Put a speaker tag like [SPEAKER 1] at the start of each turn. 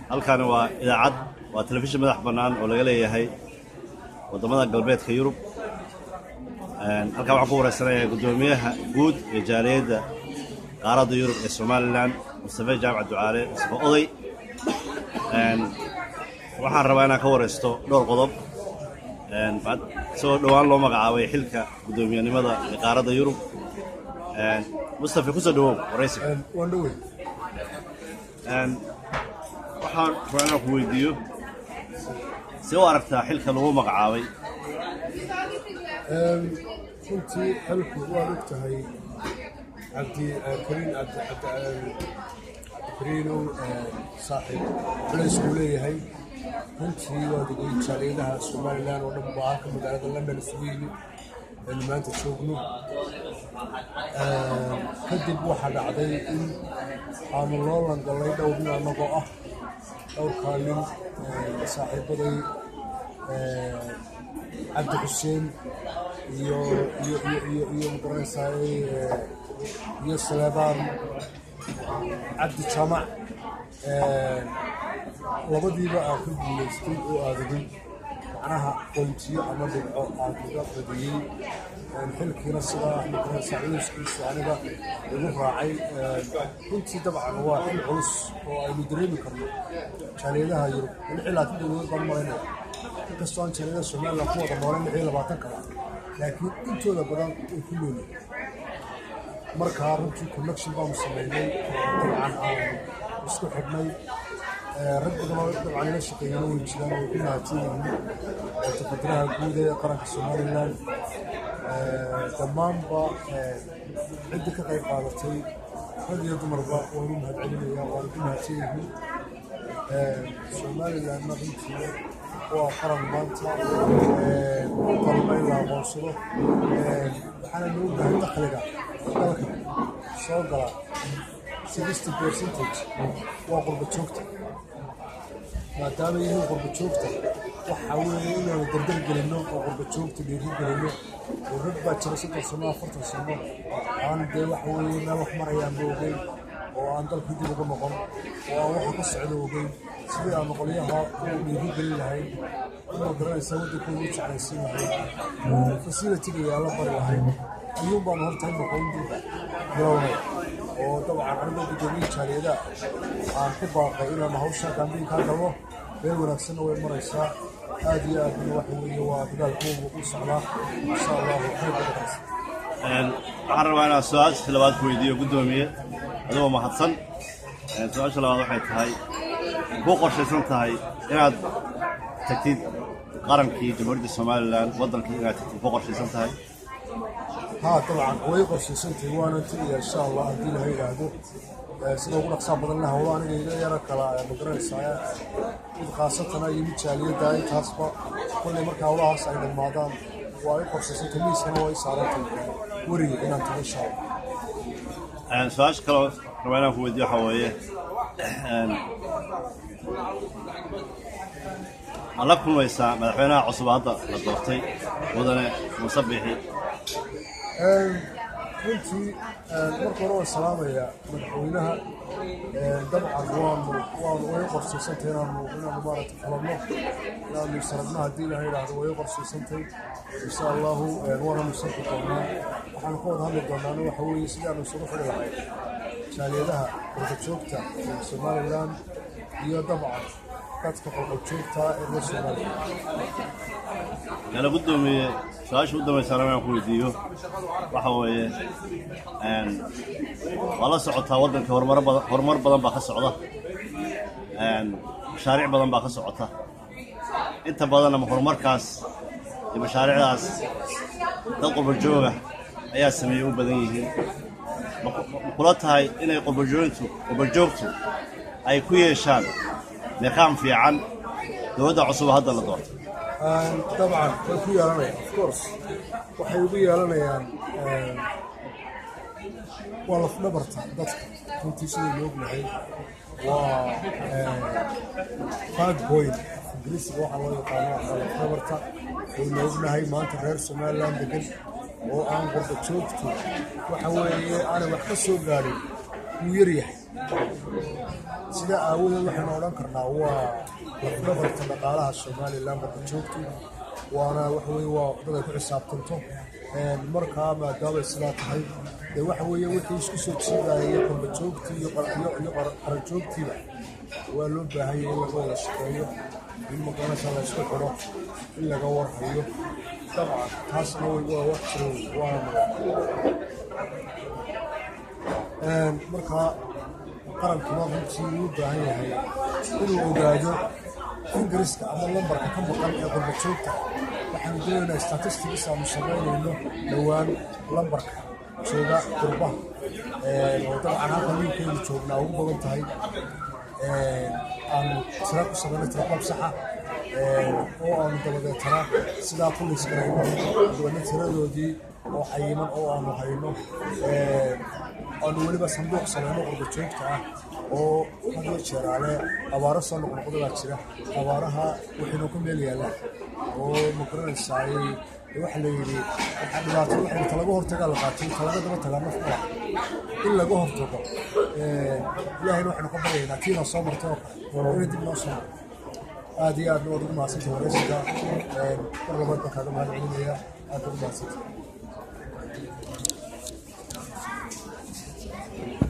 [SPEAKER 1] halkaani waa idaacad waa telefishin madax bannaan oo laga leeyahay wadamada galbeedka Yurub. halkaan waxaan ku wareysanayaa gudoomiyaha guud ee jaaliyadda qaaradda Yurub ee Somaliland Mustafa Jaamac Ducaale Mustafa Oday. waxaan rabaa inaan ka wareysto dhowr qodob soo dhawaan loo magacaabay xilka gudoomiyanimada ee qaaradda Yurub. Mustafa ku soo dhawow wareysiga.
[SPEAKER 2] waan dhawey.
[SPEAKER 1] waxaan rabaa inaan ku weydiiyo si u aragtaa xilka lagu magacaabay.
[SPEAKER 2] runtii xilku waan og tahay cabdikariinow saaxiib culaysku leeyahay. runtii waa degay jaaliyadaha Somaliland oo dhan baa halka magaalada London isugu yimid aynu maanta joogno. kadib waxaa dhacday in aanu loo langalay dhowr nin annagoo ah dhowrkaa nin saaxiibaday cabdi xuseen iyo magaranaysaay iyo Saleebaan cabdi Jaamac labadiiba aan ka guulaystay oo aadagay macnaha qoontiyo ama dhibco aan kaga badiyey xilkiina sidaa magaranaysaa culuskiisa aniga igu raacay. runtii dabcan waa xil culus oo aynu dareemi karno jaaliyadaha Yurub ilaa dowlad baan maraynaya inkastoo aan jaaliyadaha Somaliland ku wada nooleen 20 kale laakiin intooda badan way ku noolyihiin. markaa runtii connection baanu sameynay dabcan aan isku xidhnay rag badan oo dabcan ila shaqeeyana way jiraan oo ku mahadsan yihiin tafadiraha guud ee qaranka Somaliland. dhammaanba cidda ka qayb qaadatay rag iyo dumarba waanu mahadcelinayaa waanu ku mahadsan yihiin. Somalilandna runtii waa qaran maanta qalma in la aqoonsado. waxaana loo baahan dakhliga dalka soo gala 60% waa qurba joogta. maadaama yihiin qurba joogta waxa weeye inaanu dardar gelino oo qurba joogta dhiiri gelino oo rag baa jira 30 sano 40 sano aan dee waxa weeye meel wax marayaan ba ogeyn oo aan dalkii dib ugu noqon oo aan waxa ka socdo ogeyn sidii aan qolyaha u dhiiri gelin lahayn inuu garanaysa waddankooda u jeclaysiin lahayn facility-ga yaala bari lahayn ayuun baanu horta in noqoyndii bilownay oo dabcan anigoo gudoomiye jaaliyadaha aan ku baaqay inaan hawsha kaambiinkaa galo. meel wanaagsanna way maraysaa aad iyo aadna waxa weeye waa dadaalkooda u socdaa insha allahu khayr badanaas.
[SPEAKER 1] waxaan rabaa inaan su-aasha labaad ku weydiiyo gudoomiye adigoo mahadsan. su-aasha labaad waxay tahay ku qorshaysan tahay inaad tagtid qarankii jamhuuriyadda Somaliland waddankii inaad tagtid ku qorshaysan tahay.
[SPEAKER 2] ها طبعا way qorshaysantay waana intii insha Allah hadii la yiraahdo sida ugu dhaqso badan la hawlo aniga yara kala magaranaysaa mid khaasatan ay mid jaaliyada ay taasba kulli marka hawlahaas ay dhamaadaan waa ay qorshaysantay miisana way saarantay wariga inaan tago insha Allah.
[SPEAKER 1] su-aasha kale rabaa inaan ku weydiiyo waxa weeye ma la kulmaysaa madaxweynaha cusub hadda la doortay mudane Muuse Biixi?
[SPEAKER 2] runtii marka hore waan salaamayaa madaxweynaha. dabcan waanu way qorshaysantay inaanu maaragtay kulanno inaanu sanadna haddii la yidhaahdo way qorshaysantay insha allahu waana nusanki doonaa. waxaan ka wada hadli doonaana waxa weeye sidii aanu isugu xidhi lahayn jaaliyadaha qurba joogta ee Somaliland iyo dabcan dadka qurba joogta ee reer Somaliland.
[SPEAKER 1] kala gudoomiye su-aasha u dambaysa inaan ku weydiiyo waxa weeye waa la socotaa waddanka horumar badan baa ka socda. mashaariic badan baa ka socota. inta badan ama horumarkaas iyo mashaariicdaas dad qurba jooga ayaa sameeyay u badan yihiin. ma kula tahay inay qurba joogtu ay ku yeeshaan meeqaan fiican dowladda cusub hadda la doortay?
[SPEAKER 2] طبعا way ku yeelanayaan of course waxay ugu yeelanayaan waa laf dhabarta dadka runtii sidii loo ognahay waa backbone ingiriisiga waxaa loo yaqaano waa laf dhabarta waynu ognahay maanta reer Somaliland degan oo aan qurba joogtu waxa weeye aanay wax ka soo gaadhin wuu yar yahay sida aawadeed waxaynu odhan karnaa waa lafdhabarta dhaqaalaha somalilan qurba joogtu waana waxa weye waa dad ay ku xisaabtanto markaa maadaamay sidaa tahay dee waxa weeye wixii isku soo jiidaya qurba joogtii iyo qaran joogtiiba waa loo baahanya in laga wada shaqeeyo in magaranaysa la isku xidho in laga warhayo dabcan taasna waa wax jiro waana markaa qarankuna runtii uu baahan yahay inuu ogaado ingiriiska ama lambarka ka maqan ee qurba joogta waxaanu doonaynaa statistics aanu samaynayno dhowaan lambarka jooga qurbaha oo dabcan halka wiilkaynu joognaa ugu badan tahay aanu tira ku samayno tiraqab saxa oo aanu dabadeetana sidaa ku liisgarayno dabeedna tiradoodii oo cayiman oo aanu hayno aanu weliba sanduuq samayno qurba joogta ah oo hadiyo jeeraale abaaro soo noqnoqdadaa jira abaaraha waxaynu ku meel yaallaan oo magaranaysaayey waxa la yidhi waxaa dhibaato waxa talaga hortagaa la qaatay talaga daba tagaa naf mala in laga hortago ilaahayna waxaynu ka baryaynaa tiina soo martay oo kale inay dib noo soo marto aad iyo aadna waad ugu mahadsantahay waraysiga mar labaad baan kaaga mahad celinaya aad ugu mahadsantahay